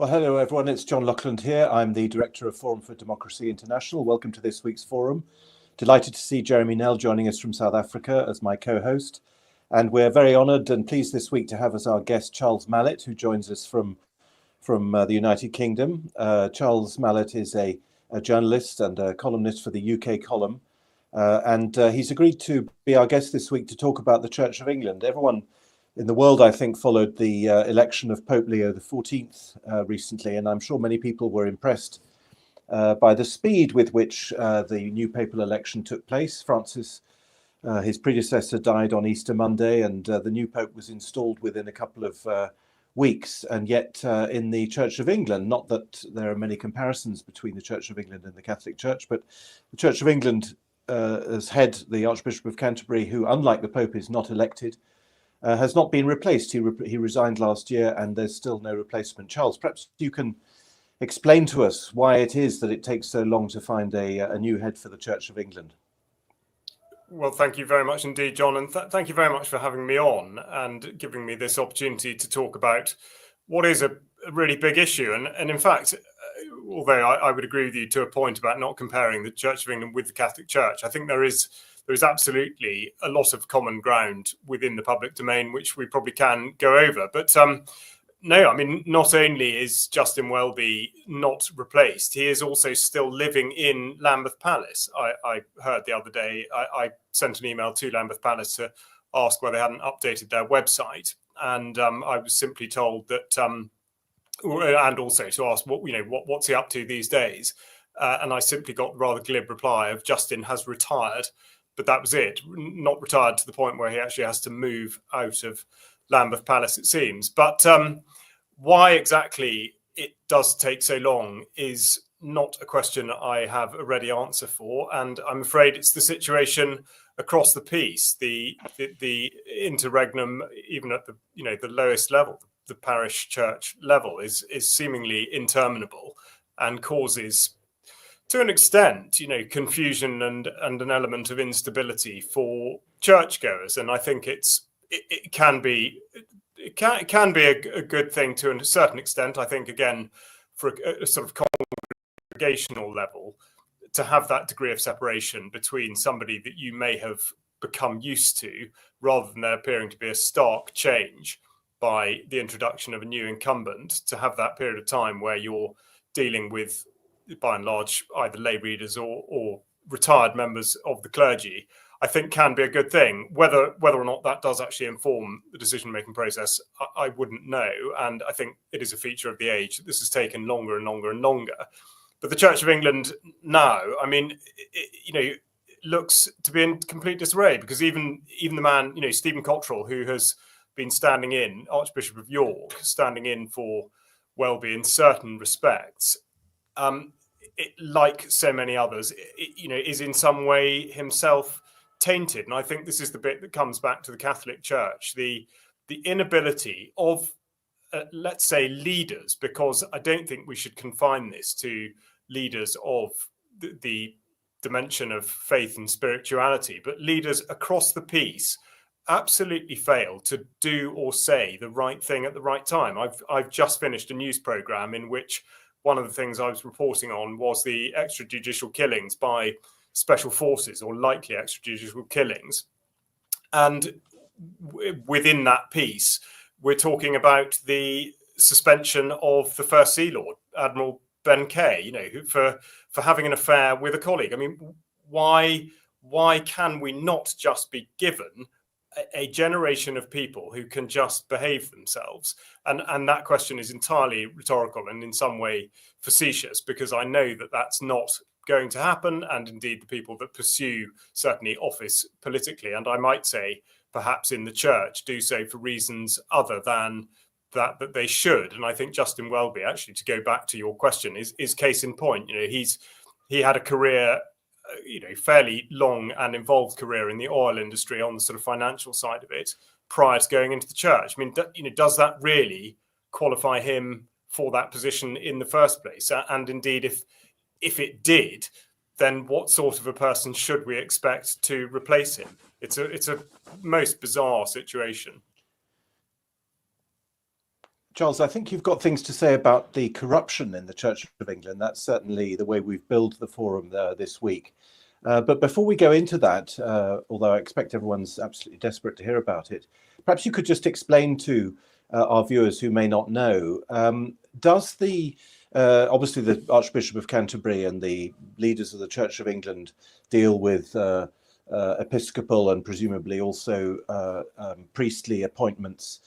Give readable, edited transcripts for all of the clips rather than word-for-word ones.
Well, hello, everyone. It's John Lockland here. I'm the Director of Forum for Democracy International. Welcome to this week's forum. Delighted to see Jeremy Nell joining us from South Africa as my co-host. And we're very honoured and pleased this week to have as our guest Charles Malet, who joins us from the United Kingdom. Charles Malet is a journalist and a columnist for the UK column. And he's agreed to be our guest this week to talk about the Church of England. Everyone in the world, I think, followed the election of Pope Leo XIV recently, and I'm sure many people were impressed by the speed with which the new papal election took place. Francis, his predecessor, died on Easter Monday, and the new pope was installed within a couple of weeks. And yet in the Church of England, not that there are many comparisons between the Church of England and the Catholic Church, but the Church of England as head, the Archbishop of Canterbury, who, unlike the Pope, is not elected, has not been replaced. He resigned last year and there's still no replacement. Charles, perhaps you can explain to us why it is that it takes so long to find a new head for the Church of England. Well, thank you very much indeed, John, and thank you very much for having me on and giving me this opportunity to talk about what is a really big issue. And in fact, although I would agree with you to a point about not comparing the Church of England with the Catholic Church, I think there is absolutely a lot of common ground within the public domain, which we probably can go over. But no, I mean, not only is Justin Welby not replaced, he is also still living in Lambeth Palace. I heard the other day, I sent an email to Lambeth Palace to ask why they hadn't updated their website. And I was simply told that, and also to ask what's he up to these days. And I simply got the rather glib reply of Justin has retired. But that was it, not retired to the point where he actually has to move out of Lambeth Palace, it seems. But why exactly it does take so long is not a question I have a ready answer for. And I'm afraid it's the situation across the piece, the interregnum, even at the lowest level, the parish church level, is seemingly interminable and causes, to an extent, confusion and an element of instability for churchgoers. And I think it can be a good thing to a certain extent. I think, again, for a sort of congregational level, to have that degree of separation between somebody that you may have become used to, rather than there appearing to be a stark change by the introduction of a new incumbent, to have that period of time where you're dealing with, by and large, either lay readers or retired members of the clergy, I think can be a good thing. Whether or not that does actually inform the decision-making process, I wouldn't know. And I think it is a feature of the age that this has taken longer and longer and longer. But the Church of England now, I mean, looks to be in complete disarray, because even the man, Stephen Cottrell, who has been standing in, Archbishop of York, standing in for Welby in certain respects, like so many others, is in some way himself tainted. And I think this is the bit that comes back to the Catholic Church, the inability of, let's say, leaders, because I don't think we should confine this to leaders of the dimension of faith and spirituality, but leaders across the piece absolutely fail to do or say the right thing at the right time. I've just finished a news program in which one of the things I was reporting on was the extrajudicial killings by special forces, or likely extrajudicial killings. And within that piece, we're talking about the suspension of the First Sea Lord, Admiral Ben Kay, for having an affair with a colleague. I mean, why can we not just be given a generation of people who can just behave themselves? And that question is entirely rhetorical and in some way facetious, because I know that that's not going to happen. And indeed, the people that pursue certainly office politically, and I might say perhaps in the church, do so for reasons other than that they should. And I think Justin Welby, actually, to go back to your question, is case in point. He had a career, fairly long and involved career in the oil industry on the sort of financial side of it prior to going into the church. I mean, does that really qualify him for that position in the first place? And indeed, if it did, then what sort of a person should we expect to replace him? It's a most bizarre situation. Charles, I think you've got things to say about the corruption in the Church of England. That's certainly the way we've billed the forum this week. But before we go into that, although I expect everyone's absolutely desperate to hear about it, perhaps you could just explain to our viewers who may not know, does obviously the Archbishop of Canterbury and the leaders of the Church of England deal with episcopal and presumably also priestly appointments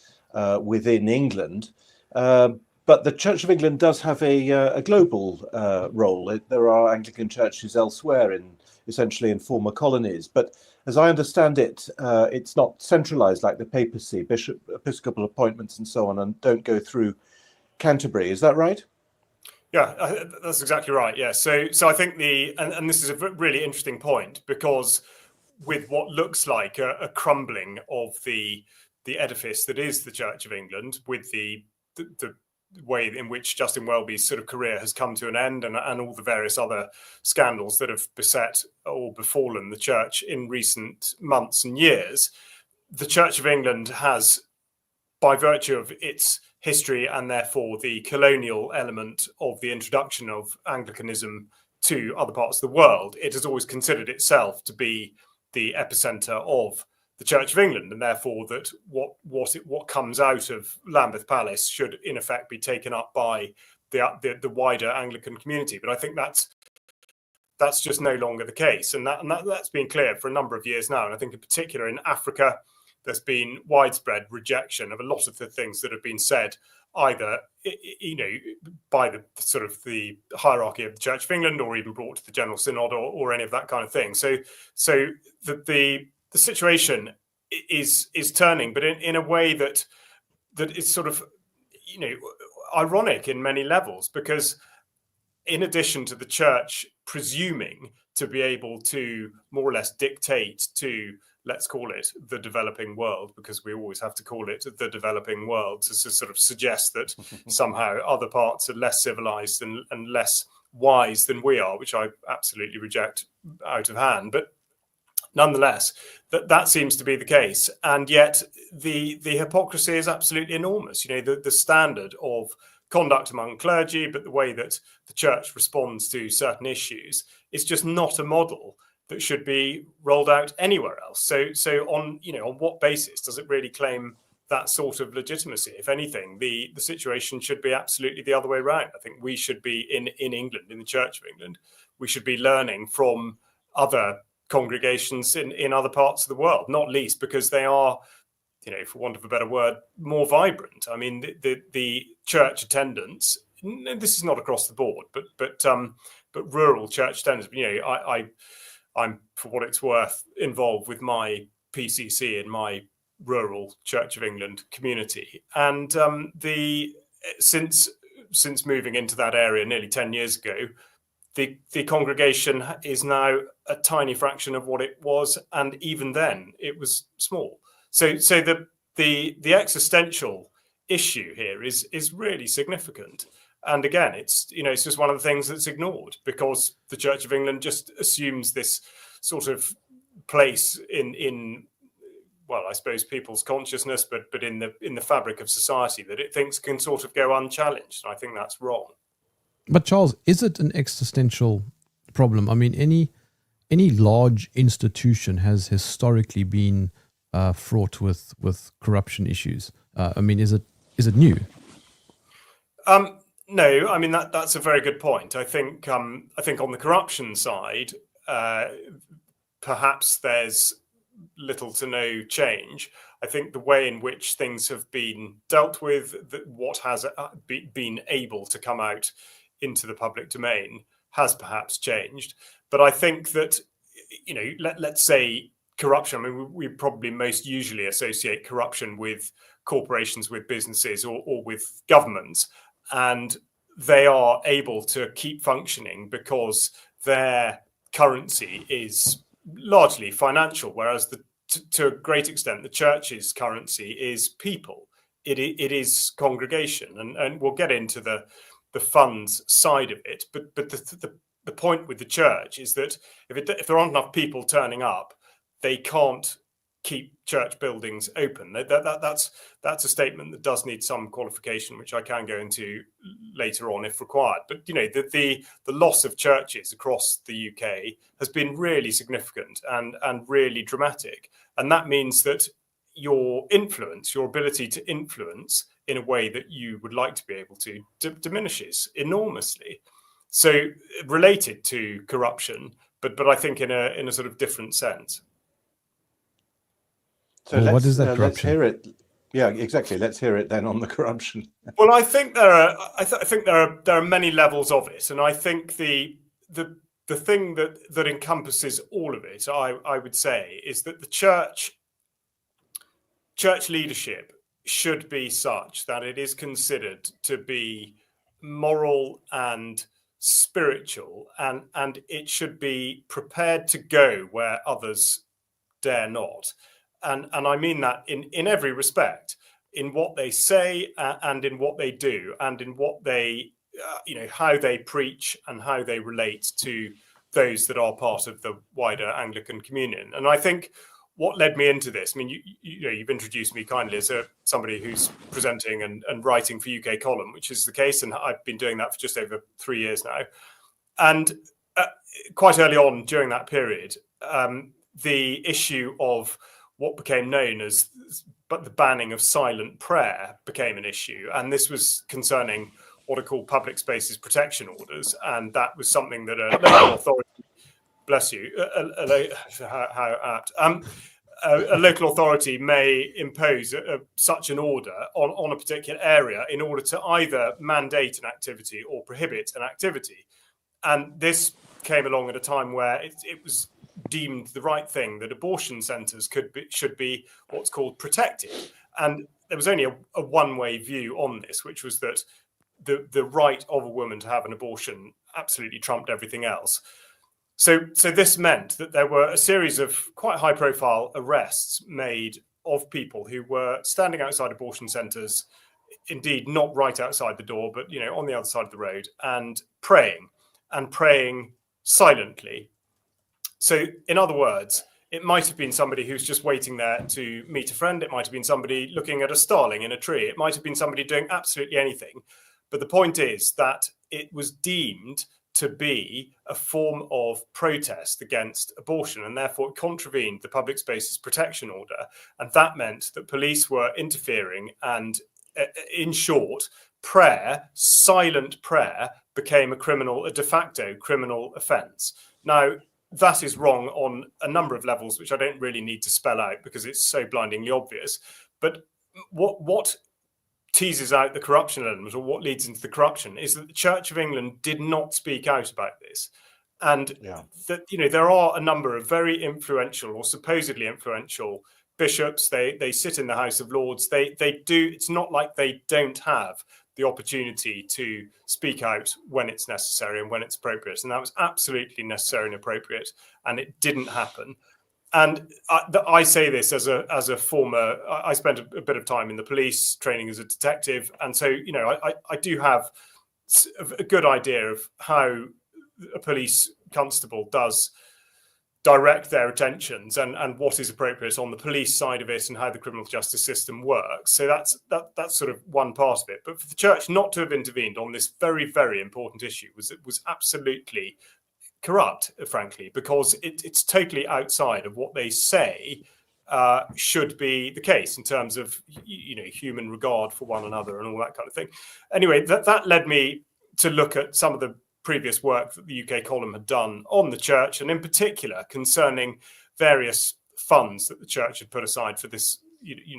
within England. But the Church of England does have a global role. There are Anglican churches elsewhere, essentially in former colonies. But as I understand it, it's not centralised like the papacy. Episcopal appointments and so on and don't go through Canterbury. Is that right? Yeah, that's exactly right. Yeah. So I think and this is a really interesting point, because with what looks like a crumbling of the edifice that is the Church of England, with the way in which Justin Welby's sort of career has come to an end, and all the various other scandals that have beset or befallen the church in recent months and years, the Church of England has, by virtue of its history and therefore the colonial element of the introduction of Anglicanism to other parts of the world, it has always considered itself to be the epicenter of the Church of England, and therefore that what comes out of Lambeth Palace should in effect be taken up by the wider Anglican community. But I think that's just no longer the case, and that's been clear for a number of years now. And I think in particular in Africa, there's been widespread rejection of a lot of the things that have been said, either by the sort of the hierarchy of the Church of England, or even brought to the General Synod, or any of that kind of thing. So the situation is turning, but in a way that is sort of ironic in many levels, because in addition to the church presuming to be able to more or less dictate to, let's call it, the developing world, because we always have to call it the developing world to sort of suggest that somehow other parts are less civilized and less wise than we are, which I absolutely reject out of hand. But nonetheless, that seems to be the case. And yet the hypocrisy is absolutely enormous. The standard of conduct among clergy, but the way that the church responds to certain issues is just not a model that should be rolled out anywhere else. So on what basis does it really claim that sort of legitimacy? If anything, the situation should be absolutely the other way around. I think we should be in England, in the Church of England, we should be learning from other congregations in other parts of the world, not least because they are, for want of a better word, more vibrant. I mean, the church attendance, this is not across the board, but rural church attendance. I'm, for what it's worth, involved with my PCC in my rural Church of England community, and since moving into that area nearly 10 years ago, the congregation is now a tiny fraction of what it was, and even then it was small. So the existential issue here is really significant. And again, it's just one of the things that's ignored, because the Church of England just assumes this sort of place in well, I suppose people's consciousness, but in the fabric of society, that it thinks can sort of go unchallenged. And I think that's wrong. But Charles, is it an existential problem? I mean, any large institution has historically been fraught with corruption issues. I mean, is it new? No, I mean that's a very good point. I think on the corruption side, perhaps there's little to no change. I think the way in which things have been dealt with, what has been able to come out into the public domain, has perhaps changed. But I think that let's say corruption. I mean, we probably most usually associate corruption with corporations, with businesses, or with governments. And they are able to keep functioning because their currency is largely financial, whereas to a great extent, the church's currency is people. It is congregation, and we'll get into the funds side of it. But the point with the church is that if there aren't enough people turning up, they can't keep church buildings open. That's a statement that does need some qualification, which I can go into later on if required. But the loss of churches across the UK has been really significant and really dramatic, and that means that your ability to influence in a way that you would like to be able to diminishes enormously. So related to corruption, but I think in a sort of different sense. So what is that corruption? Let's hear it. Yeah, exactly. Let's hear it then on the corruption. Well, I think there are many levels of it, and I think the thing that encompasses all of it, I would say, is that the church leadership should be such that it is considered to be moral and spiritual, and it should be prepared to go where others dare not. And I mean that in every respect, in what they say and in what they do, and in what they, how they preach and how they relate to those that are part of the wider Anglican communion. And I think what led me into this, I mean, you've introduced me kindly as somebody who's presenting and writing for UK Column, which is the case, and I've been doing that for just over 3 years now. And quite early on during that period, the issue of what became known as the banning of silent prayer became an issue. And this was concerning what are called public spaces protection orders. And that was something that a local authority, bless you, how apt, a local authority may impose such an order on a particular area in order to either mandate an activity or prohibit an activity. And this came along at a time where it was deemed the right thing that abortion centres should be what's called protected, and there was only a one-way view on this, which was that the right of a woman to have an abortion absolutely trumped everything else. So this meant that there were a series of quite high-profile arrests made of people who were standing outside abortion centres, indeed not right outside the door, but on the other side of the road, and praying silently. So, in other words, it might have been somebody who's just waiting there to meet a friend. It might have been somebody looking at a starling in a tree. It might have been somebody doing absolutely anything. But the point is that it was deemed to be a form of protest against abortion, and therefore it contravened the Public Spaces Protection Order. And that meant that police were interfering, and in short, silent prayer, became a de facto criminal offence. Now, that is wrong on a number of levels, which I don't really need to spell out because it's so blindingly obvious. But what teases out the corruption element, or what leads into the corruption, is that the Church of England did not speak out about this. And that there are a number of very influential or supposedly influential bishops. They sit in the House of Lords. They do. It's not like they don't have the opportunity to speak out when it's necessary and when it's appropriate. And that was absolutely necessary and appropriate, and it didn't happen. And I say this as a former, I spent a bit of time in the police training as a detective. And so, I do have a good idea of how a police constable does direct their attentions and what is appropriate on the police side of it and how the criminal justice system works. So that's sort of one part of it. But for the church not to have intervened on this very, very important issue was absolutely corrupt, frankly, because it's totally outside of what they say should be the case in terms of human regard for one another and all that kind of thing. Anyway, that led me to look at some of the previous work that the UK Column had done on the church, and in particular concerning various funds that the church had put aside for this,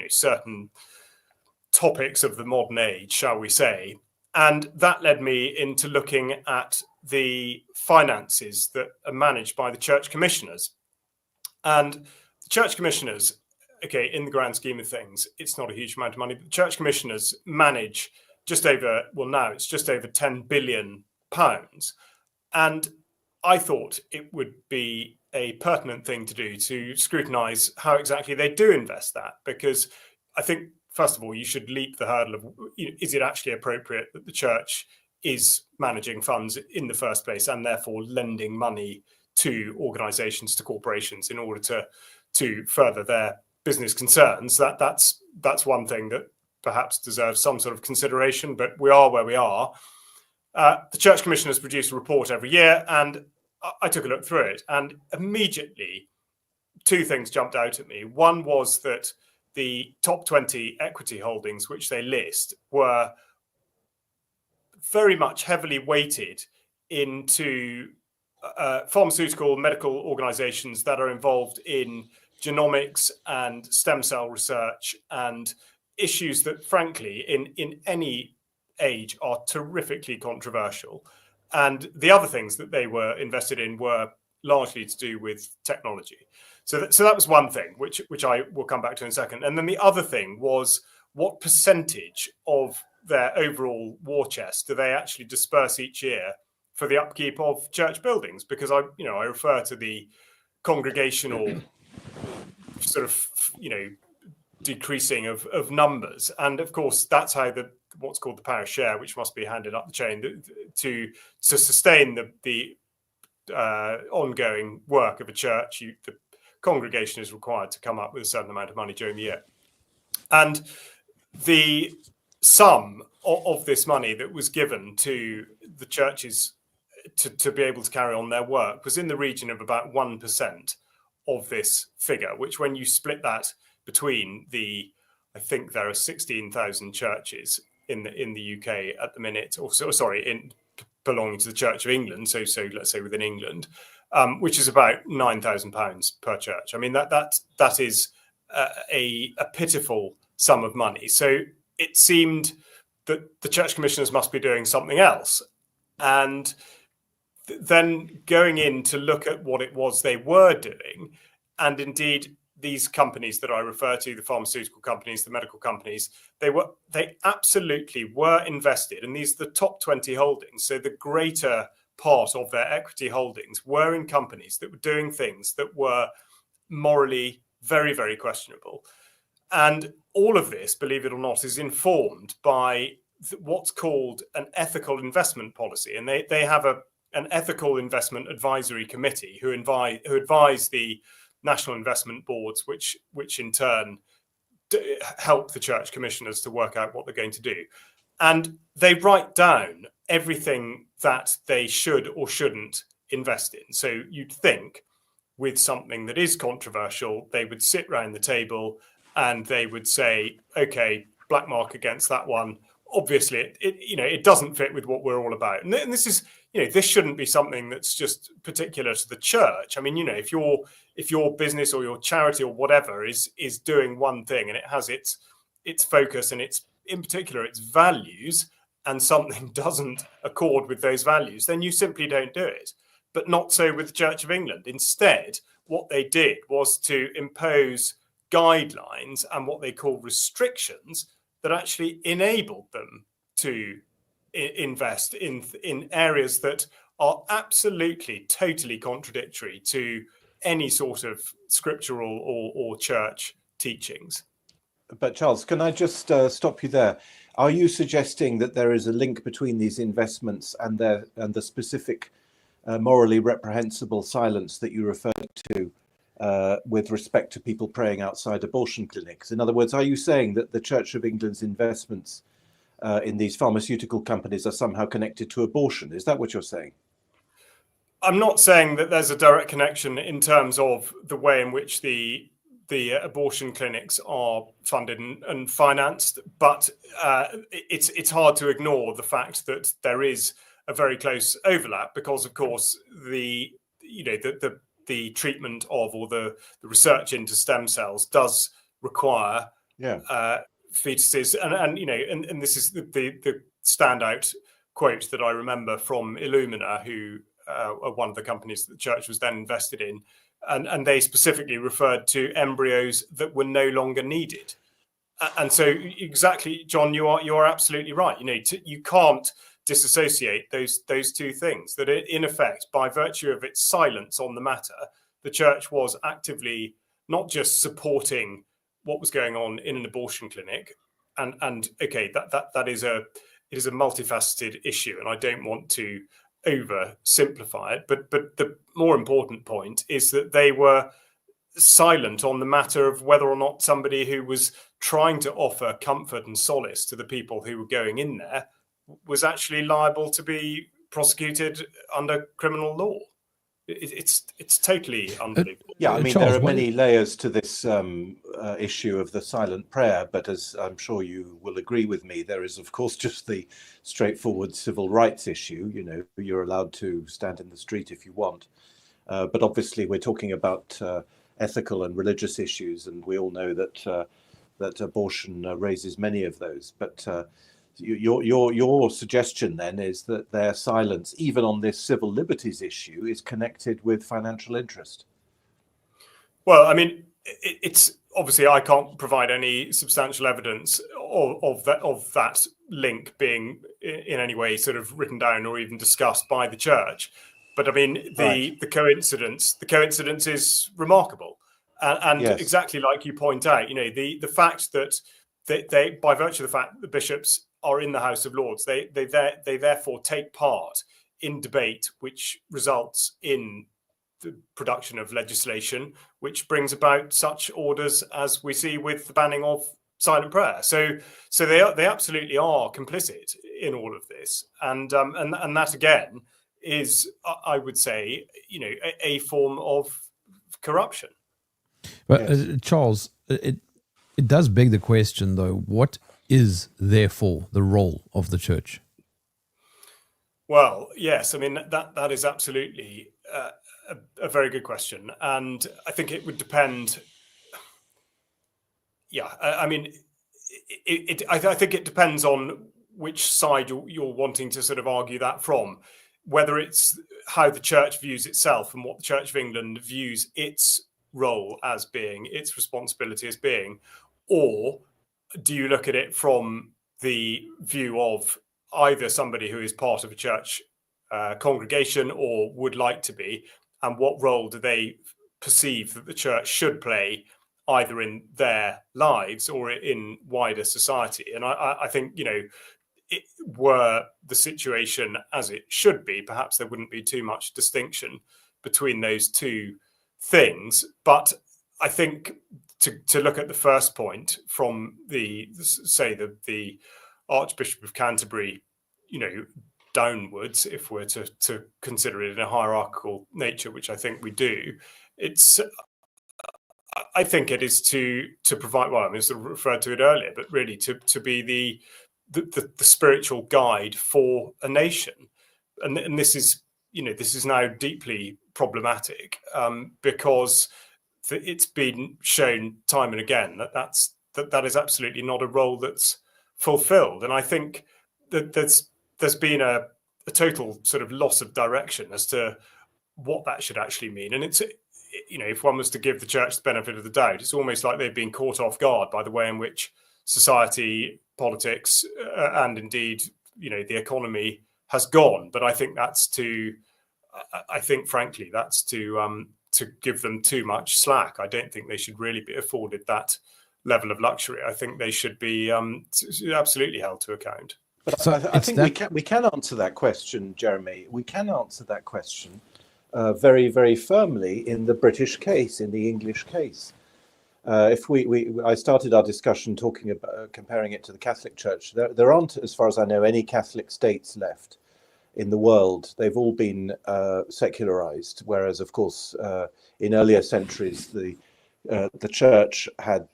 certain topics of the modern age, shall we say. And that led me into looking at the finances that are managed by the church commissioners. And the church commissioners, okay, in the grand scheme of things, it's not a huge amount of money, but the church commissioners manage now it's just over £10 billion. And I thought it would be a pertinent thing to do to scrutinise how exactly they do invest that, because I think, first of all, you should leap the hurdle of, is it actually appropriate that the church is managing funds in the first place and therefore lending money to organisations, to corporations, in order to further their business concerns, that's one thing that perhaps deserves some sort of consideration, but we are where we are. The Church Commission has produced a report every year, and I took a look through it, and immediately two things jumped out at me. One was that the top 20 equity holdings which they list were very much heavily weighted into pharmaceutical medical organizations that are involved in genomics and stem cell research and issues that, frankly, in any age are terrifically controversial. And the other things that they were invested in were largely to do with technology. So that was one thing, which I will come back to in a second. And then the other thing was, what percentage of their overall war chest do they actually disperse each year for the upkeep of church buildings? Because I refer to the congregational sort of, decreasing of numbers. And of course, that's how what's called the parish share, which must be handed up the chain to sustain the ongoing work of a church. The congregation is required to come up with a certain amount of money during the year. And the sum of this money that was given to the churches to be able to carry on their work was in the region of about 1% of this figure, which when you split that between I think there are 16,000 churches in the UK at the minute, belonging to the Church of England, so let's say within England, which is about £9,000 per church. I mean, that is a pitiful sum of money. So it seemed that the church commissioners must be doing something else. And then going in to look at what it was they were doing, and indeed these companies that I refer to, the pharmaceutical companies, the medical companies, they absolutely were invested, and these are the top 20 holdings. So the greater part of their equity holdings were in companies that were doing things that were morally very, very questionable. And all of this, believe it or not, is informed by what's called an ethical investment policy. And they have an ethical investment advisory committee who advise the national investment boards, which in turn help the church commissioners to work out what they're going to do. And they write down everything that they should or shouldn't invest in. So you'd think with something that is controversial, they would sit round the table and they would say, okay, black mark against that one. Obviously, it doesn't fit with what we're all about. And this is, this shouldn't be something that's just particular to the church. I mean, if your business or your charity or whatever is doing one thing and it has its focus and in particular its values, and something doesn't accord with those values, then you simply don't do it. But not so with the Church of England. Instead, what they did was to impose guidelines and what they call restrictions that actually enabled them to invest in areas that are absolutely, totally contradictory to any sort of scriptural or church teachings. But Charles, can I just stop you there? Are you suggesting that there is a link between these investments and the specific morally reprehensible silence that you referred to with respect to people praying outside abortion clinics? In other words, are you saying that the Church of England's investments in these pharmaceutical companies are somehow connected to abortion? Is that what you're saying? I'm not saying that there's a direct connection in terms of the way in which the abortion clinics are funded and financed, but it's hard to ignore the fact that there is a very close overlap because, of course, the treatment of or the research into stem cells does require fetuses, and this is the standout quote that I remember from Illumina, who are one of the companies that the church was then invested in. And they specifically referred to embryos that were no longer needed. And so exactly, John, you are absolutely right. You can't disassociate those two things, that in effect, by virtue of its silence on the matter, the church was actively not just supporting what was going on in an abortion clinic. And okay, that is a multifaceted issue, and I don't want to oversimplify it, but the more important point is that they were silent on the matter of whether or not somebody who was trying to offer comfort and solace to the people who were going in there was actually liable to be prosecuted under criminal law. It's totally unbelievable. Yeah, I mean, Charles, there are many layers to this issue of the silent prayer, but as I'm sure you will agree with me, there is, of course, just the straightforward civil rights issue. You know, you're allowed to stand in the street if you want. But obviously, we're talking about ethical and religious issues, and we all know that that abortion raises many of those. But your suggestion then is that their silence, even on this civil liberties issue, is connected with financial interest. Well, I mean, it's obviously I can't provide any substantial evidence of that link being in any way sort of written down or even discussed by the church. But I mean, the coincidence is remarkable, and Yes. exactly like you point out, you know, the fact that they by virtue of the fact that the bishops are in the House of Lords, they therefore take part in debate, which results in the production of legislation, which brings about such orders as we see with the banning of silent prayer. So they absolutely are complicit in all of this, and that again is, I would say, you know, a form of corruption. But Yes. Charles, it does beg the question, though, what is therefore the role of the church? Well, yes, I mean that is absolutely a very good question, and I think it would depend. Yeah, I mean, I think it depends on which side you're wanting to sort of argue that from, whether it's how the church views itself and what the Church of England views its role as being, its responsibility as being, or do you look at it from the view of either somebody who is part of a church congregation or would like to be, and what role do they perceive that the church should play either in their lives or in wider society? And I think, you know, it were the situation as it should be, perhaps there wouldn't be too much distinction between those two things. But I think to look at the first point from the Archbishop of Canterbury, you know, downwards, if we're to consider it in a hierarchical nature, which I think we do, I think it is to provide, well, I mean, I sort of referred to it earlier, but really to be the spiritual guide for a nation. And this is, you know, this is now deeply problematic because it's been shown time and again that is absolutely not a role that's fulfilled. And I think that there's been a total sort of loss of direction as to what that should actually mean. And it's, you know, if one was to give the church the benefit of the doubt, it's almost like they've been caught off guard by the way in which society, politics, and indeed, you know, the economy has gone. But I think frankly, that's to give them too much slack. I don't think they should really be afforded that level of luxury. I think they should be absolutely held to account. But So I think we can answer that question, Jeremy. We can answer that question very, very firmly in the British case, in the English case. If I started our discussion talking about comparing it to the Catholic Church. There aren't, as far as I know, any Catholic states left in the world. They've all been secularized, whereas, of course, in earlier centuries, the Church had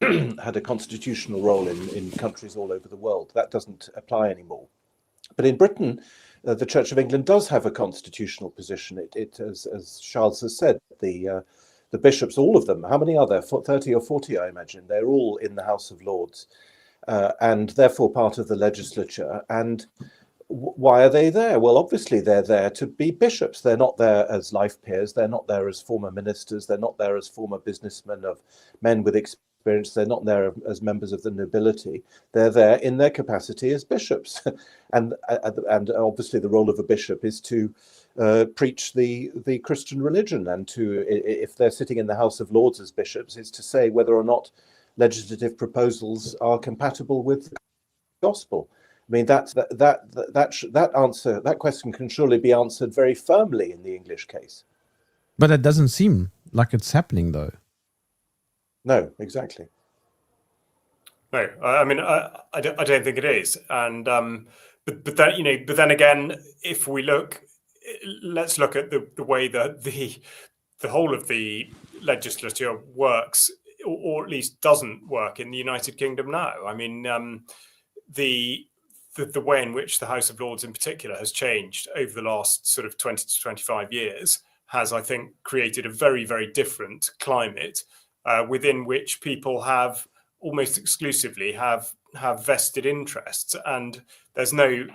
had a constitutional role in countries all over the world. That doesn't apply anymore. But in Britain, the Church of England does have a constitutional position. It as Charles has said, the bishops, all of them, how many are there? 30 or 40, I imagine. They're all in the House of Lords and therefore part of the legislature. And why are they there? Well, obviously they're there to be bishops. They're not there as life peers. They're not there as former ministers. They're not there as former businessmen, of men with experience. They're not there as members of the nobility. They're there in their capacity as bishops. And obviously the role of a bishop is to preach the Christian religion, and to, if they're sitting in the House of Lords as bishops, is to say whether or not legislative proposals are compatible with the gospel. I mean, that question can surely be answered very firmly in the English case. But it doesn't seem like it's happening, though. No, exactly. No, I mean, I don't think it is. And but then but then again, if we look, let's look at the way that the whole of the legislature works, or at least doesn't work in the United Kingdom now. I mean, the way in which the House of Lords in particular has changed over the last sort of 20 to 25 years has, I think, created a very, very different climate within which people have almost exclusively have vested interests, and there's no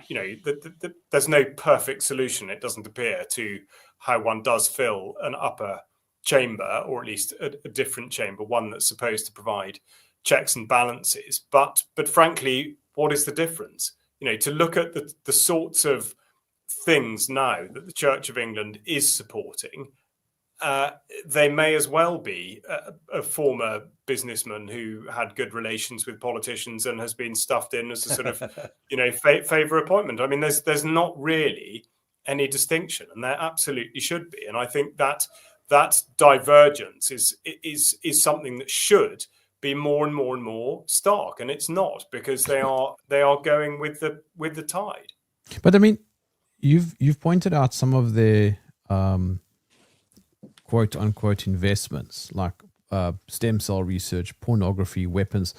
there's no perfect solution, it doesn't appear, to how one does fill an upper chamber, or at least a different chamber, one that's supposed to provide checks and balances. But frankly, what is the difference? To look at the sorts of things now that the Church of England is supporting, they may as well be a former businessman who had good relations with politicians and has been stuffed in as a sort of favor appointment. I mean, there's not really any distinction, and there absolutely should be. And I think that divergence is something that should be more and more and more stark, and it's not, because they are going with the tide. But I mean, you've pointed out some of the quote unquote investments, like stem cell research, pornography, weapons.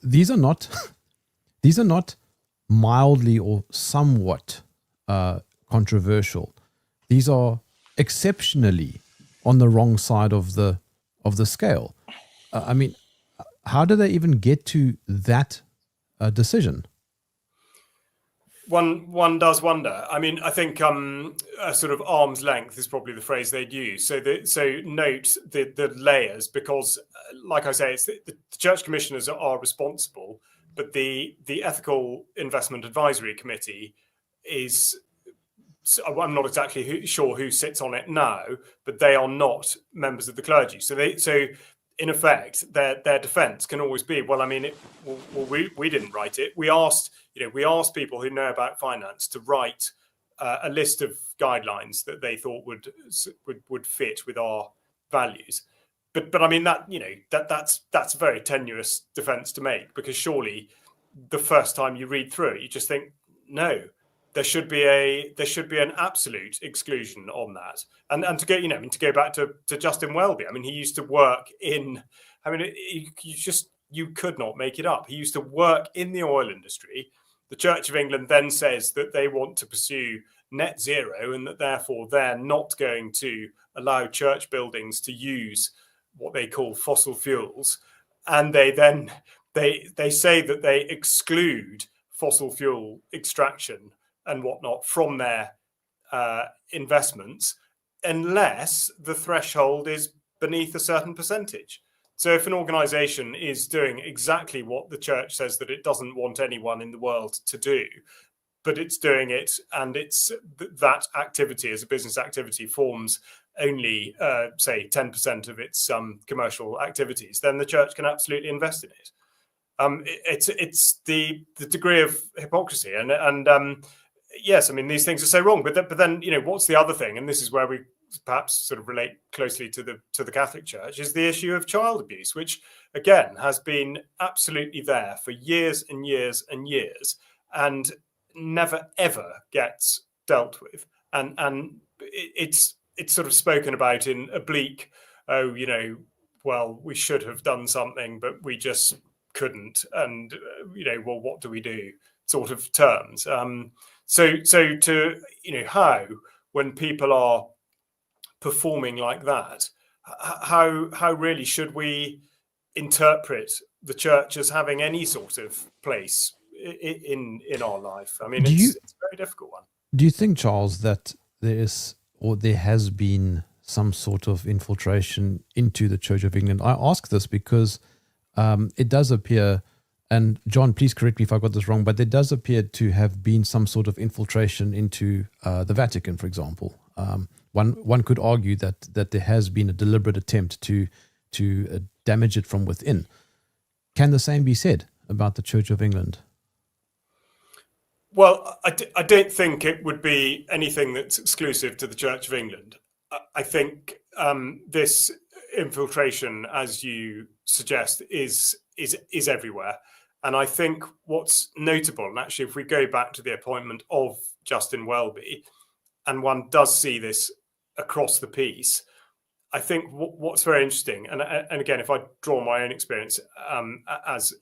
These are not mildly or somewhat controversial. These are exceptionally on the wrong side of the scale. I mean, how do they even get to that decision? One does wonder. I mean, I think a sort of arm's length is probably the phrase they'd use. So note the layers, because, like I say, it's the church commissioners are responsible, but the Ethical Investment Advisory Committee is, I'm not exactly sure who sits on it now, but they are not members of the clergy. So in effect, their defence can always be, well, I mean, we didn't write it. We asked people who know about finance to write a list of guidelines that they thought would fit with our values. But I mean, that's a very tenuous defence to make, because surely the first time you read through it, you just think, no, there should be an absolute exclusion on that. And to go back to Justin Welby, I mean, he used to work in, I mean, you could not make it up. He used to work in the oil industry. The Church of England then says that they want to pursue net zero, and that therefore they're not going to allow church buildings to use what they call fossil fuels. And they say that they exclude fossil fuel extraction and whatnot from their investments, unless the threshold is beneath a certain percentage. So if an organization is doing exactly what the church says that it doesn't want anyone in the world to do, but it's doing it, and it's that activity as a business activity forms only, say, 10% of its commercial activities, then the church can absolutely invest in it. It's the degree of hypocrisy, and yes, I mean, these things are so wrong. But then what's the other thing? And this is where we perhaps sort of relate closely to the Catholic Church, is the issue of child abuse, which again has been absolutely there for years and years and years, and never ever gets dealt with. And it's sort of spoken about in oblique, well, we should have done something, but we just couldn't, and well, what do we do, sort of terms. So to how, when people are performing like that, how really should we interpret the church as having any sort of place in our life? I mean, it's a very difficult one. Do you think, Charles, that there is, or there has been, some sort of infiltration into the Church of England? I ask this because it does appear, and John, please correct me if I got this wrong, but there does appear to have been some sort of infiltration into the Vatican, for example. One could argue that there has been a deliberate attempt to damage it from within. Can the same be said about the Church of England? Well, I don't think it would be anything that's exclusive to the Church of England. I think this infiltration, as you suggest, is everywhere. And I think what's notable, and actually if we go back to the appointment of Justin Welby, and one does see this across the piece, I think what's very interesting, and again, if I draw my own experience, as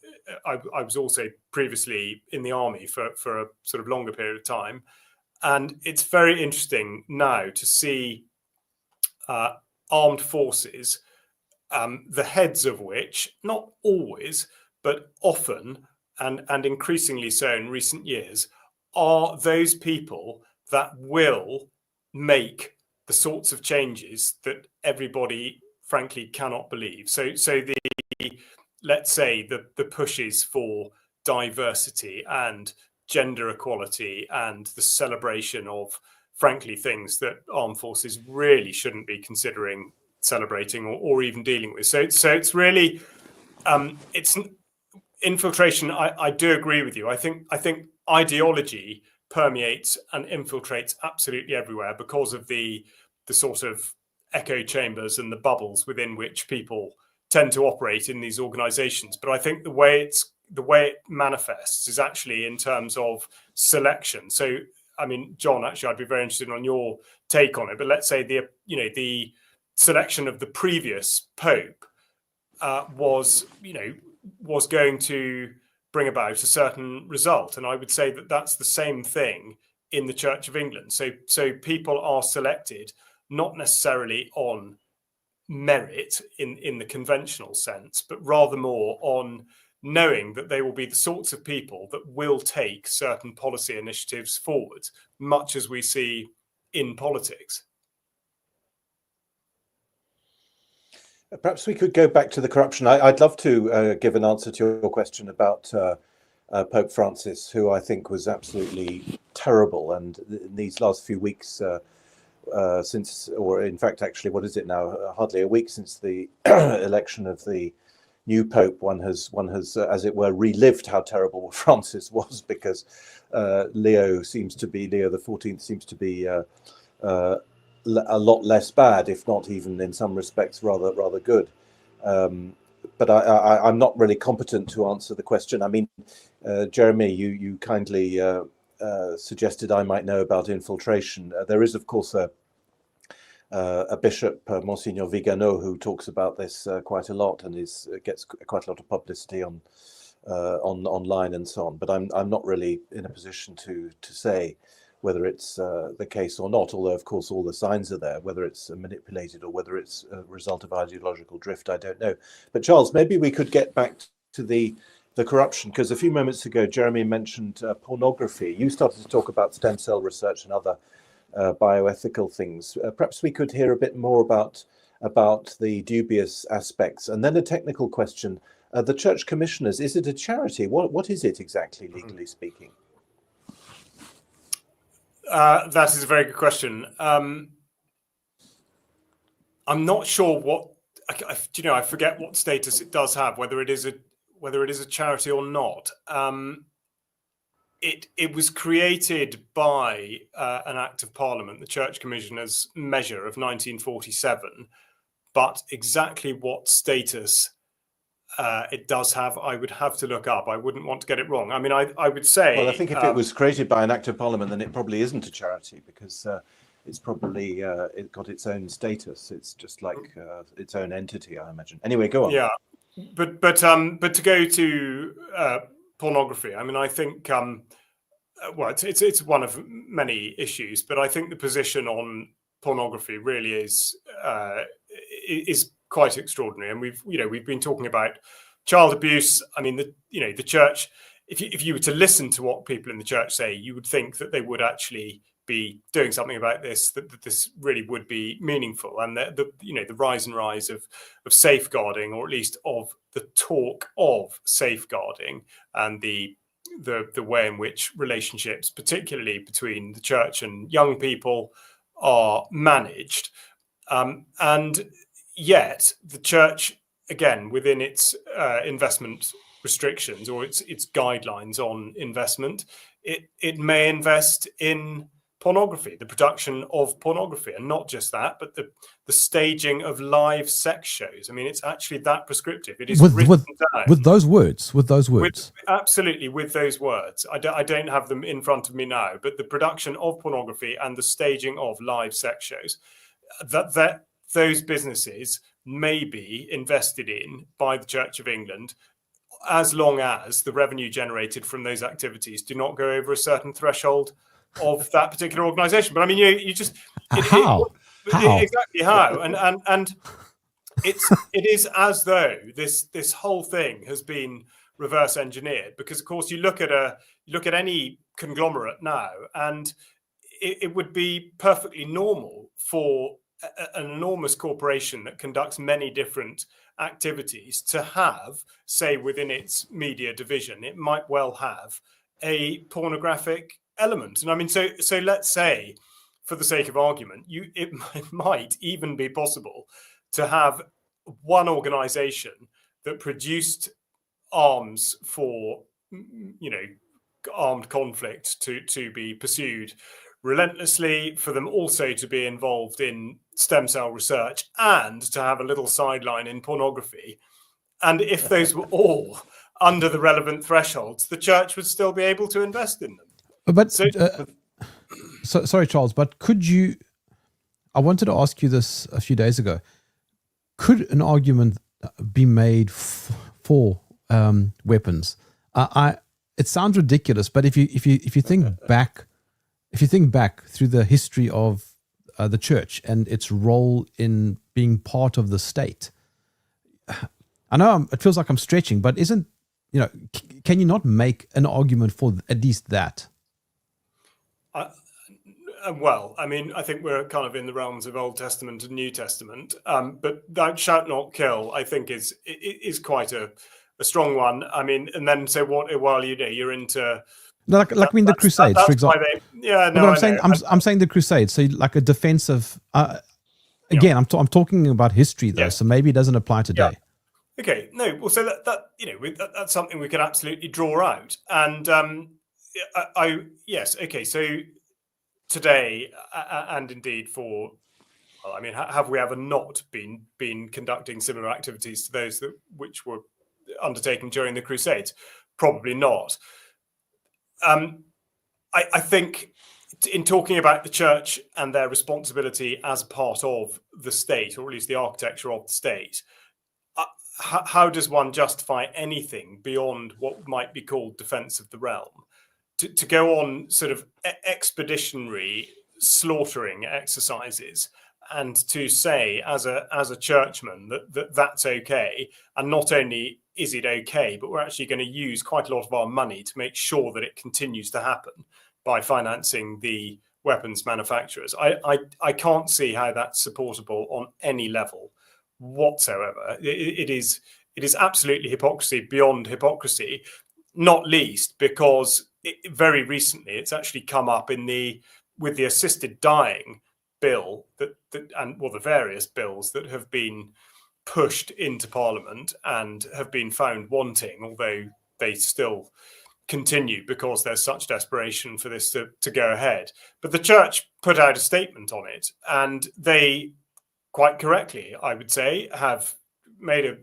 I was also previously in the army for a sort of longer period of time, and it's very interesting now to see armed forces, the heads of which, not always, but often, and increasingly so in recent years, are those people that will make the sorts of changes that everybody frankly cannot believe. So let's say the pushes for diversity and gender equality and the celebration of frankly things that armed forces really shouldn't be considering celebrating or even dealing with. So it's really it's infiltration. I do agree with you. I think ideology permeates and infiltrates absolutely everywhere because of the sort of echo chambers and the bubbles within which people tend to operate in these organizations. But I think the way it manifests is actually in terms of selection. So I mean, John, actually I'd be very interested on your take on it, but let's say the selection of the previous pope was going to bring about a certain result. And I would say that that's the same thing in the Church of England. So people are selected not necessarily on merit in the conventional sense, but rather more on knowing that they will be the sorts of people that will take certain policy initiatives forward, much as we see in politics. Perhaps we could go back to the corruption. I'd love to give an answer to your question about Pope Francis, who I think was absolutely terrible. And in these last few weeks, since, or in fact, actually, what is it now? Hardly a week since the election of the new Pope, one has, as it were, relived how terrible Francis was, because Leo the 14th seems to be a lot less bad, if not even in some respects rather good. But I'm not really competent to answer the question. I mean, Jeremy, you kindly suggested I might know about infiltration. There is, of course, a bishop, Monsignor Vigano, who talks about this quite a lot and gets quite a lot of publicity on online and so on. But I'm not really in a position to say whether it's the case or not, although of course all the signs are there. Whether it's manipulated or whether it's a result of ideological drift, I don't know. But Charles, maybe we could get back to the corruption, because a few moments ago Jeremy mentioned pornography. You started to talk about stem cell research and other bioethical things. Perhaps we could hear a bit more about the dubious aspects. And then a technical question. The Church Commissioners, is it a charity? What is it exactly, legally speaking? That is a very good question. I'm not sure what I forget what status it does have, whether it is a charity or not. It was created by an Act of Parliament, the Church Commissioners Measure of 1947, but exactly what status it does have, I would have to look up. I wouldn't want to get it wrong. I mean, I would say... Well, I think if it was created by an Act of Parliament, then it probably isn't a charity, because it's probably it got its own status. It's just like its own entity, I imagine. Anyway, go on. Yeah, but to go to pornography, I mean, I think well, it's one of many issues, but I think the position on pornography really is quite extraordinary. And we've been talking about child abuse. I mean, the church, if you were to listen to what people in the church say, you would think that they would actually be doing something about this, that this really would be meaningful. And the rise of safeguarding, or at least of the talk of safeguarding, and the way in which relationships, particularly between the church and young people, are managed. And yet the church, again, within its investment restrictions or its guidelines on investment, it may invest in pornography, the production of pornography, and not just that, but the staging of live sex shows. I mean, it's actually that prescriptive. It is written down with those words. Absolutely, with those words. I don't have them in front of me now, but the production of pornography and the staging of live sex shows, that those businesses may be invested in by the Church of England, as long as the revenue generated from those activities do not go over a certain threshold of that particular organization. But I mean, you just how exactly how, and it is as though this whole thing has been reverse engineered, because of course you look at any conglomerate now, and it would be perfectly normal for an enormous corporation that conducts many different activities to have, say, within its media division, it might well have a pornographic element. And I mean, so let's say, for the sake of argument, it might even be possible to have one organization that produced arms for, armed conflict to be pursued relentlessly, for them also to be involved in stem cell research and to have a little sideline in pornography. And if those were all under the relevant thresholds, the church would still be able to invest in them. But sorry, Charles, but I wanted to ask you this a few days ago. Could an argument be made for weapons? It sounds ridiculous, but if you think back, through the history of the church and its role in being part of the state, I know it feels like I'm stretching, but can you not make an argument for at least that? Well, I mean, I think we're kind of in the realms of Old Testament and New Testament, but that "shalt not kill," I think, is quite a strong one. I mean, and then so what? Well, you're into like I mean the Crusades, for example. I'm saying the Crusades. So like a defensive. Again, I'm talking about history though, so maybe it doesn't apply today. Yeah. Okay, no. Well, so that's something we can absolutely draw out, and yes, okay, so. Today, and indeed have we ever not been conducting similar activities to those which were undertaken during the Crusades? Probably not. I think in talking about the church and their responsibility as part of the state, or at least the architecture of the state, how does one justify anything beyond what might be called defense of the realm? To go on sort of expeditionary slaughtering exercises, and to say as a churchman that's okay, and not only is it okay, but we're actually going to use quite a lot of our money to make sure that it continues to happen by financing the weapons manufacturers. I can't see how that's supportable on any level whatsoever. It is absolutely hypocrisy beyond hypocrisy, not least because very recently it's actually come up with the assisted dying bill and the various bills that have been pushed into Parliament and have been found wanting, although they still continue because there's such desperation for this to go ahead. But the church put out a statement on it, and they quite correctly, I would say, have made a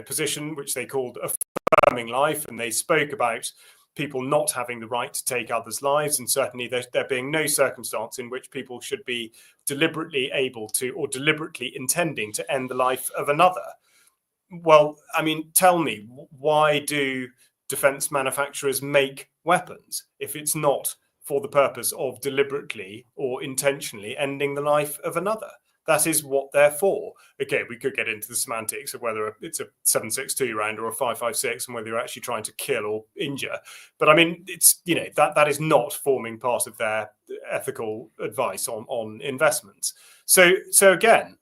position which they called affirming life, and they spoke about people not having the right to take others' lives, and certainly there being no circumstance in which people should be deliberately able to or deliberately intending to end the life of another. Well, I mean, tell me, why do defense manufacturers make weapons if it's not for the purpose of deliberately or intentionally ending the life of another? That is what they're for. Okay, we could get into the semantics of whether it's a 7.62 round or a 5.56 and whether you're actually trying to kill or injure. But I mean, it's that is not forming part of their ethical advice on investments. So again,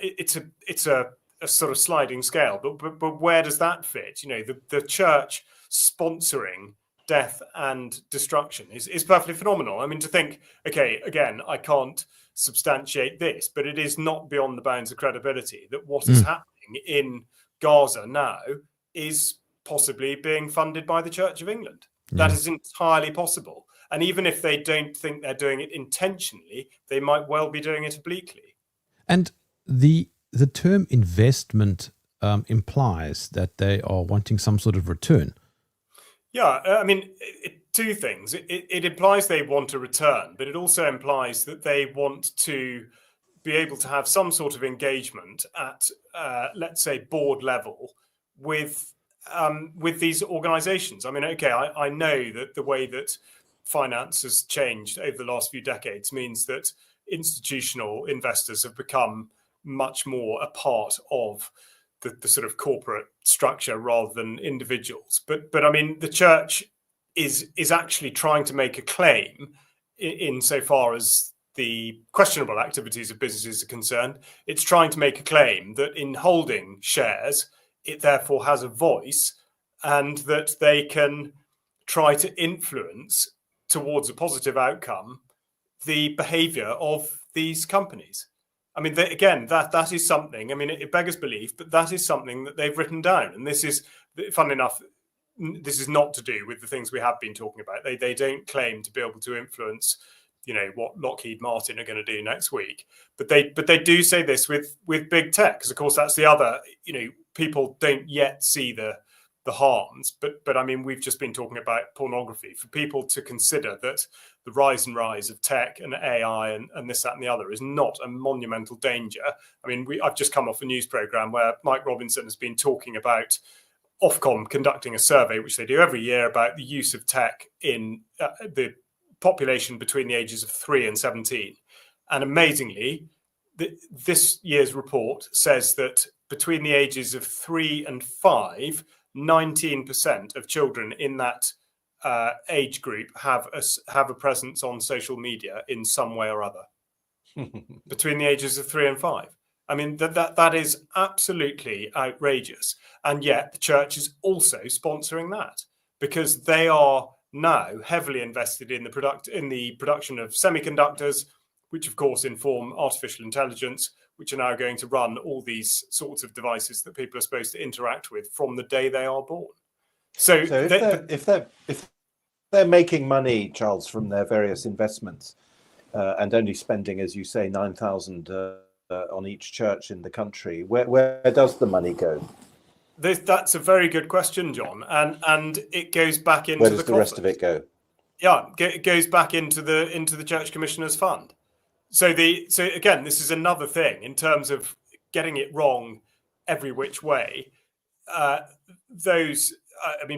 it's a sort of sliding scale. But where does that fit? The church sponsoring death and destruction is perfectly phenomenal. I mean, to think, okay, again, I can't substantiate this, but it is not beyond the bounds of credibility that what is happening in Gaza now is possibly being funded by the Church of England. Yeah. That is entirely possible. And even if they don't think they're doing it intentionally, they might well be doing it obliquely. And the term investment implies that they are wanting some sort of return. Yeah, I mean, two things. It implies they want a return, but it also implies that they want to be able to have some sort of engagement at, let's say, board level with these organisations. I mean, okay, I know that the way that finance has changed over the last few decades means that institutional investors have become much more a part of the sort of corporate structure rather than individuals. But I mean, the church is actually trying to make a claim insofar as the questionable activities of businesses are concerned. It's trying to make a claim that in holding shares, it therefore has a voice, and that they can try to influence towards a positive outcome the behavior of these companies. I mean, again, that is something, I mean, it beggars belief, but that is something that they've written down. And this is, funnily enough, this is not to do with the things we have been talking about. They don't claim to be able to influence, what Lockheed Martin are going to do next week. But they do say this with big tech, because, of course, that's the other, people don't yet see the harms. But I mean, we've just been talking about pornography. For people to consider that the rise of tech and AI and this, that, and the other is not a monumental danger. I mean, I've just come off a news program where Mike Robinson has been talking about Ofcom conducting a survey, which they do every year, about the use of tech in the population between the ages of 3 and 17. And amazingly, this year's report says that between the ages of 3 and 5, 19% of children in that age group have a presence on social media in some way or other. Between the ages of 3 and 5. I mean, that is absolutely outrageous. And yet the church is also sponsoring that, because they are now heavily invested in the production of semiconductors, which of course inform artificial intelligence, which are now going to run all these sorts of devices that people are supposed to interact with from the day they are born. So if they're making money, Charles, from their various investments, and only spending, as you say, 9,000 on each church in the country, where does the money go? That's a very good question, John, and it goes back into where does the rest of it go? Yeah, it goes back into the Church Commissioners Fund. So again, this is another thing in terms of getting it wrong every which way.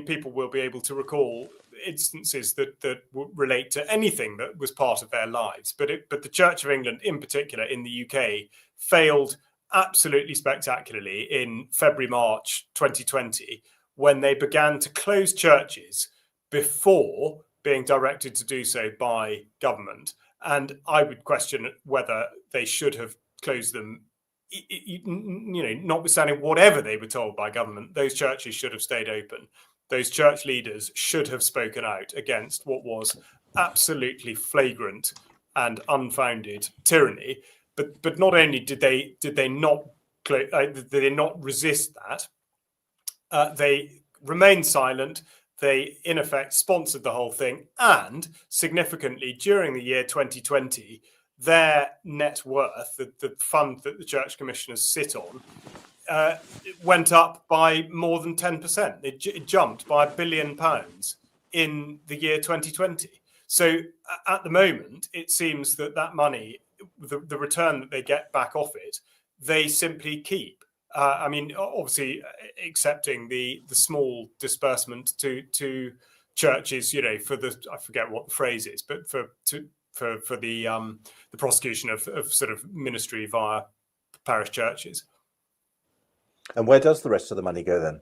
People will be able to recall instances that relate to anything that was part of their lives. But the Church of England, in particular, in the UK, failed absolutely spectacularly in February-March 2020, when they began to close churches before being directed to do so by government. And I would question whether they should have closed them, notwithstanding whatever they were told by government. Those churches should have stayed open. Those church leaders should have spoken out against what was absolutely flagrant and unfounded tyranny. But not only did they not resist that, they remained silent. They, in effect, sponsored the whole thing. And significantly, during the year 2020, their net worth, the fund that the Church Commissioners sit on, went up by more than 10%. It jumped by £1 billion in the year 2020. So at the moment, it seems that money, the return that they get back off it, they simply keep. I mean, obviously, accepting the small disbursement to churches, for I forget what the phrase is, but for the prosecution of sort of ministry via parish churches. And where does the rest of the money go then?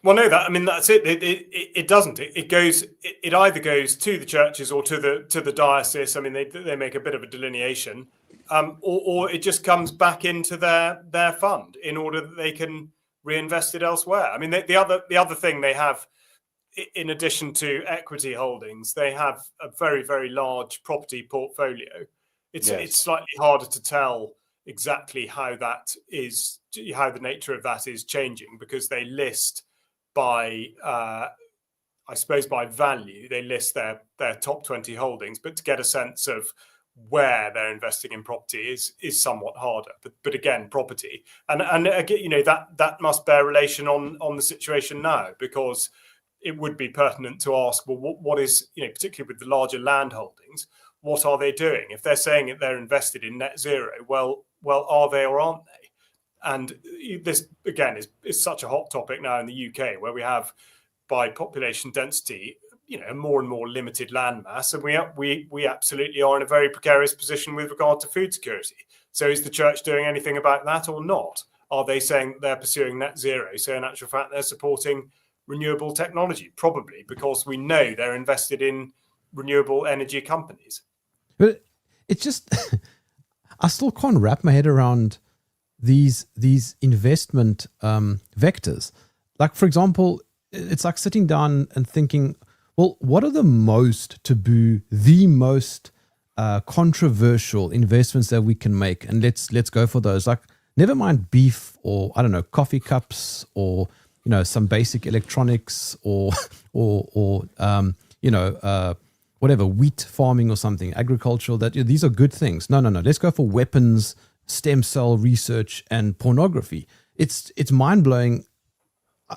Well, no, that's it. It doesn't. It either goes to the churches or to the diocese. I mean, they make a bit of a delineation, or it just comes back into their fund in order that they can reinvest it elsewhere. I mean, the other thing they have, in addition to equity holdings, they have a very, very large property portfolio. It's slightly harder to tell exactly how the nature of that is changing, because they list by, I I suppose by value, they list their top 20 holdings, but to get a sense of where they're investing in property is somewhat harder. But again, property, and again, that must bear relation on the situation now, because it would be pertinent to ask, well, what is, particularly with the larger land holdings, what are they doing? If they're saying that they're invested in net zero, well, are they or aren't they? And this, again, is such a hot topic now in the UK, where we have, by population density, a more and more limited land mass, and we absolutely are in a very precarious position with regard to food security. So is the church doing anything about that or not? Are they saying they're pursuing net zero? So in actual fact, they're supporting renewable technology, probably because we know they're invested in renewable energy companies. But it's just, I still can't wrap my head around these investment vectors. Like, for example, it's like sitting down and thinking, well, what are the most taboo, the most controversial investments that we can make? And let's go for those. Like, never mind beef, or I don't know, coffee cups, or some basic electronics, or whatever, wheat farming or something, agricultural. That these are good things. No. Let's go for weapons, stem cell research, and pornography. It's mind blowing.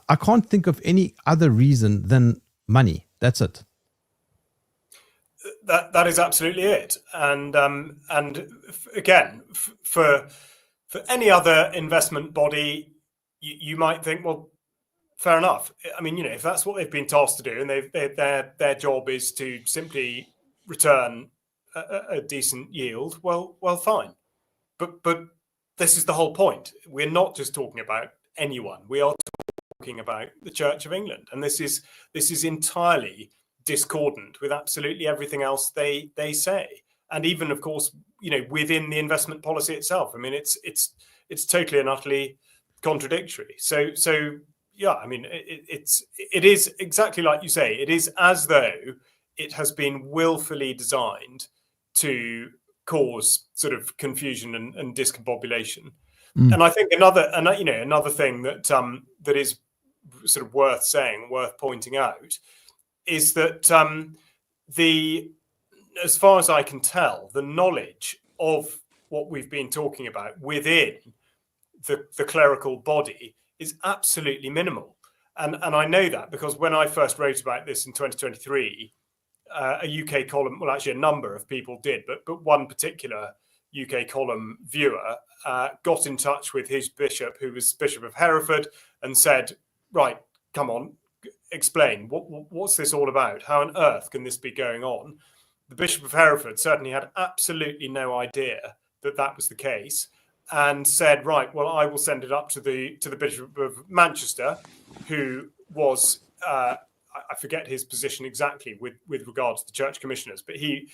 I can't think of any other reason than money. That's it. That is absolutely it. And again, for any other investment body, you might think, well, fair enough. I mean, if that's what they've been tasked to do, and their job is to simply return a decent yield, well, fine. But this is the whole point. We're not just talking about anyone. We are talking about the Church of England, and this is entirely discordant with absolutely everything else they say, and even, of course, within the investment policy itself. I mean, it's totally and utterly contradictory. So yeah, I mean, it is exactly like you say. It is as though it has been willfully designed to cause sort of confusion and discombobulation. And I think another thing that is sort of worth saying, worth pointing out, is that as far as I can tell, the knowledge of what we've been talking about within the clerical body is absolutely minimal. And I know that because when I first wrote about this in 2023, a UK column, well, actually a number of people did, but one particular UK column viewer got in touch with his bishop, who was Bishop of Hereford, and said, right, come on, explain, what's this all about? How on earth can this be going on? The Bishop of Hereford certainly had absolutely no idea that was the case, and said, right, well, I will send it up to the Bishop of Manchester, who was I forget his position exactly with regard to the church commissioners, but he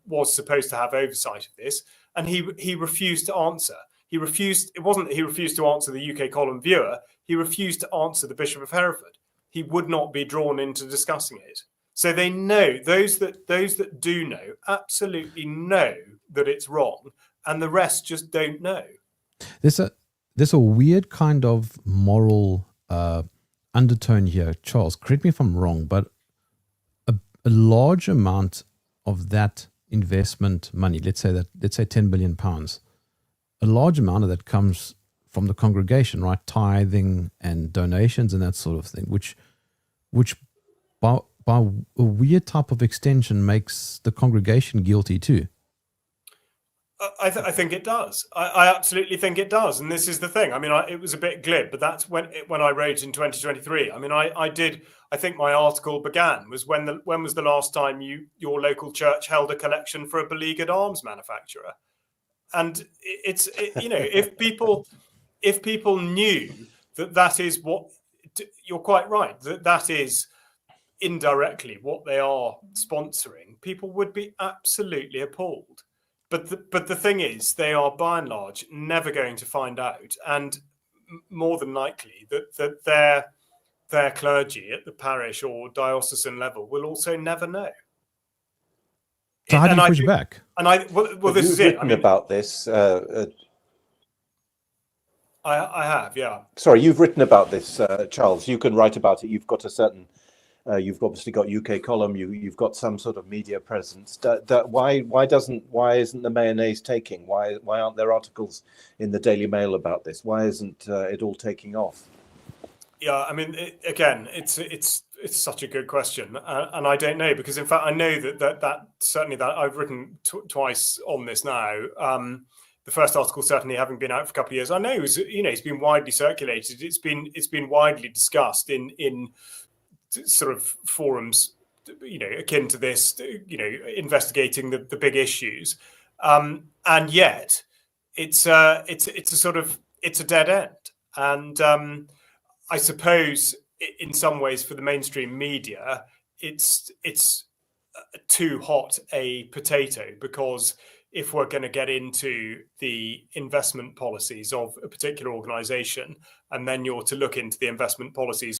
was supposed to have oversight of this, and he refused to answer. He refused. It wasn't that he refused to answer the UK column viewer. He refused to answer the Bishop of Hereford. He would not be drawn into discussing it. So they know, those that do know absolutely know that it's wrong, and the rest just don't know. There's a weird kind of moral undertone here, Charles. Correct me if I'm wrong, but a large amount of that investment money, let's say £10 billion, a large amount of that comes from the congregation, right? Tithing and donations and that sort of thing, which by a weird type of extension makes the congregation guilty too. I think it does. I absolutely think it does. And this is the thing. I mean, it was a bit glib, but that's when I wrote in 2023. I mean, I think my article began was when was the last time your local church held a collection for a beleaguered arms manufacturer? And if people knew that is what, you're quite right, that is indirectly what they are sponsoring, people would be absolutely appalled. But the thing is, they are by and large never going to find out, and more than likely that their clergy at the parish or diocesan level will also never know. So how do you push back? And this is it. I mean, about this. I have, yeah. Sorry, you've written about this, Charles. You can write about it. You've got a certain You've obviously got UK Column. You've got some sort of media presence. Why isn't the mayonnaise taking? Why aren't there articles in the Daily Mail about this? Why isn't it all taking off? Yeah, I mean, it's such a good question, and I don't know, because in fact I know that certainly that I've written twice on this now. The first article certainly having been out for a couple of years, I know it's been widely circulated. It's been widely discussed in sort of forums, akin to this, investigating the big issues, and yet it's a dead end, and I suppose in some ways for the mainstream media, it's too hot a potato, because if we're going to get into the investment policies of a particular organisation, and then you're to look into the investment policies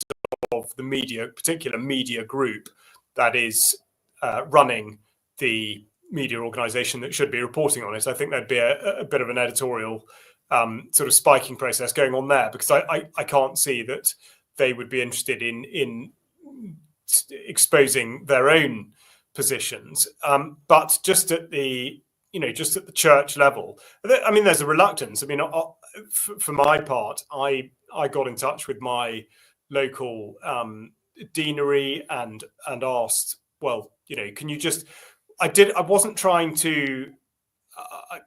of the particular media group that is running the media organisation that should be reporting on it, I think there'd be a bit of an editorial sort of spiking process going on there, because I can't see that they would be interested in exposing their own positions. But just at the church level, I mean, there's a reluctance. I mean, for my part, I got in touch with my local deanery and asked, well, can you just? I wasn't trying to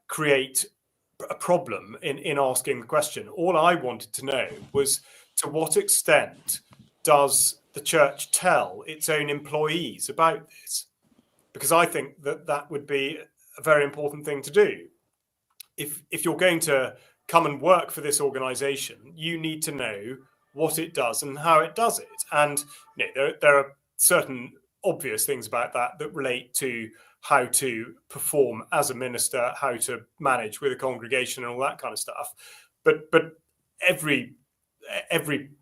create a problem in asking the question. All I wanted to know was, to what extent does the church tell its own employees about this? Because I think that would be a very important thing to do. If you're going to come and work for this organisation, you need to know what it does and how it does it. And there are certain obvious things about that relate to how to perform as a minister, how to manage with a congregation, and all that kind of stuff. But every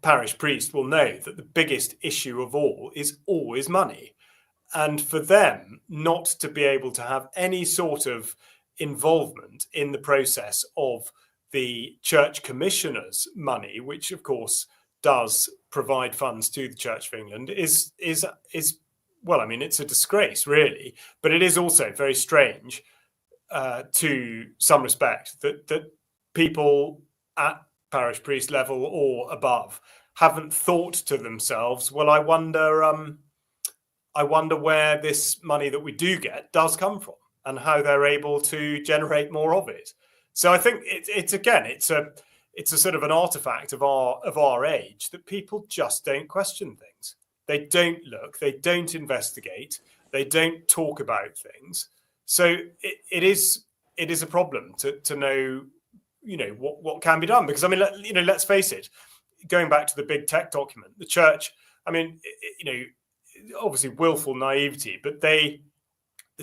parish priest will know that the biggest issue of all is always money. And for them not to be able to have any sort of involvement in the process of the church commissioners' money, which of course does provide funds to the Church of England, is well, I mean, it's a disgrace, really, but it is also very strange to some respect that people at parish priest level or above haven't thought to themselves, well, I wonder where this money that we do get does come from, and how they're able to generate more of it. So I think it's a sort of an artifact of our age, that people just don't question things. They don't look, they don't investigate, they don't talk about things. So it is a problem to know, what can be done. Because I mean, let's face it, going back to the big tech document, the church, I mean, obviously willful naivety, but the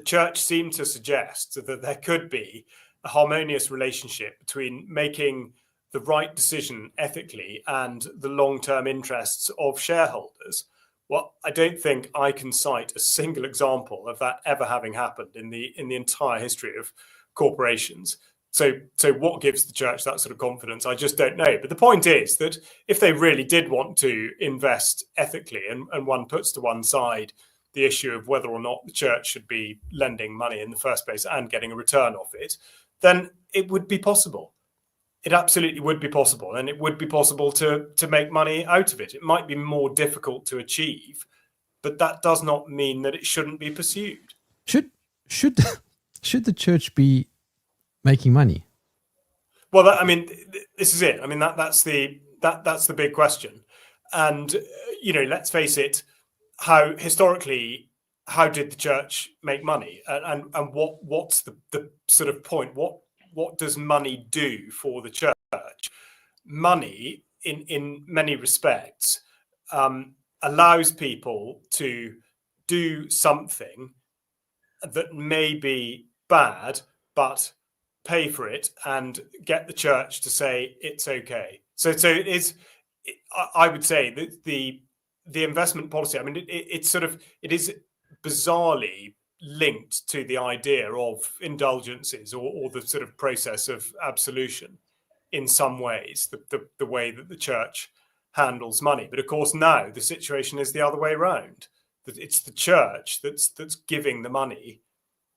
church seemed to suggest that there could be a harmonious relationship between making the right decision ethically and the long-term interests of shareholders. Well, I don't think I can cite a single example of that ever having happened in the entire history of corporations. So what gives the church that sort of confidence? I just don't know. But the point is that if they really did want to invest ethically, and one puts to one side the issue of whether or not the church should be lending money in the first place and getting a return off it, then it would be possible. It absolutely would be possible, and it would be possible to make money out of it. It might be more difficult to achieve, but that does not mean that it shouldn't be pursued. Should the church be making money? Well, I mean, this is it. I mean, that's the big question. And let's face it. How historically, how did the church make money, and what's the sort of point? What does money do for the church? Money, in many respects, allows people to do something that may be bad, but pay for it and get the church to say it's okay. So it is. I would say that the investment policy, I mean, it is bizarrely linked to the idea of indulgences or the sort of process of absolution in some ways, the way that the church handles money. But of course, now the situation is the other way around. That it's the church that's giving the money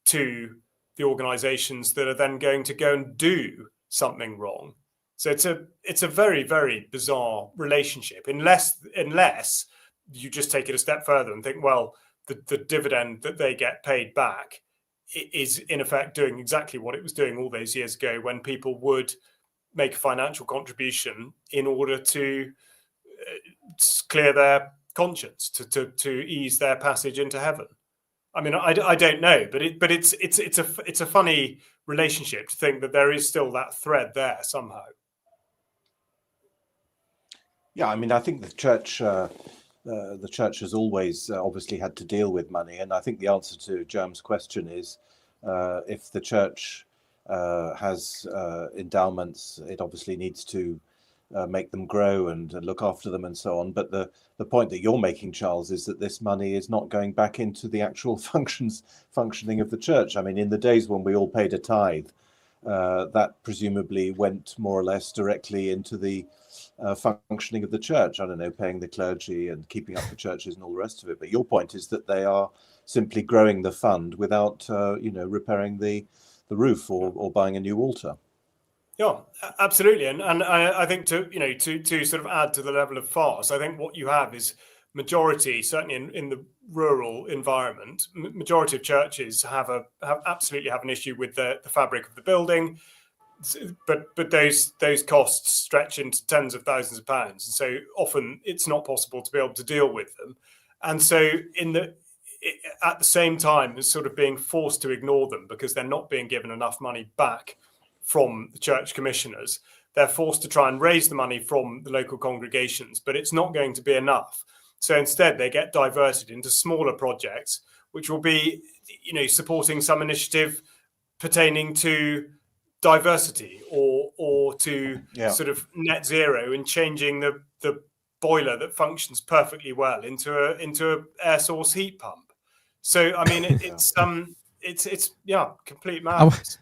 to the organisations that are then going to go and do something wrong. So it's a very, very bizarre relationship, unless you just take it a step further and think, well, the dividend that they get paid back is in effect doing exactly what it was doing all those years ago, when people would make a financial contribution in order to clear their conscience, to ease their passage into heaven. I mean, I don't know, but it's a funny relationship to think that there is still that thread there somehow. Yeah, I mean, I think the church has always obviously had to deal with money, and I think the answer to Jerm's question is, if the church has endowments, it obviously needs to make them grow and look after them and so on. But the point that you're making, Charles, is that this money is not going back into the actual functioning of the church. I mean, in the days when we all paid a tithe, that presumably went more or less directly into the functioning of the church. I don't know, paying the clergy and keeping up the churches and all the rest of it. But your point is that they are simply growing the fund without, repairing the roof or buying a new altar. Yeah, absolutely, and I think to sort of add to the level of farce, I think what you have is majority, certainly in the rural environment, majority of churches have absolutely have an issue with the fabric of the building, but those costs stretch into tens of thousands of pounds, and so often it's not possible to be able to deal with them, and so at the same time as sort of being forced to ignore them because they're not being given enough money back from the church commissioners, they're forced to try and raise the money from the local congregations, but it's not going to be enough. So instead, they get diverted into smaller projects, which will be, supporting some initiative pertaining to diversity or to sort of net zero, and changing the boiler that functions perfectly well into a air source heat pump. So I mean, it's complete madness.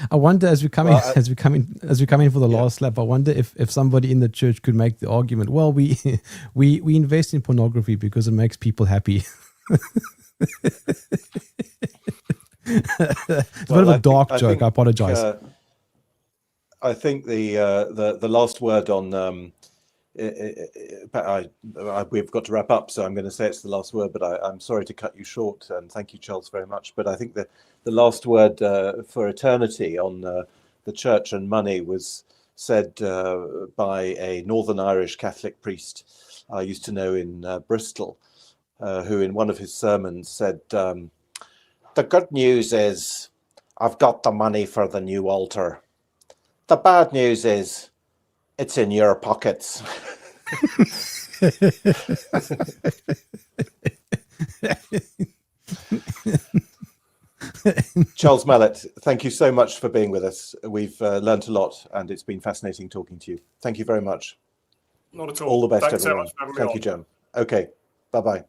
I wonder, as we come in for the last lap, I wonder if somebody in the church could make the argument, well, we invest in pornography because it makes people happy. It's a bit of a dark joke. I apologize. I think the last word on we've got to wrap up, so I'm going to say it's the last word, but I'm sorry to cut you short, and thank you, Charles, very much. But I think the last word for eternity on the church and money was said by a Northern Irish Catholic priest I used to know in Bristol, who in one of his sermons said, "The good news is I've got the money for the new altar. The bad news is it's in your pockets." Charles Malet, thank you so much for being with us. We've learnt a lot, and it's been fascinating talking to you. Thank you very much. Not at all. All the best, Thanks everyone. so much for having me Thank on. you, Jem. Okay, bye-bye.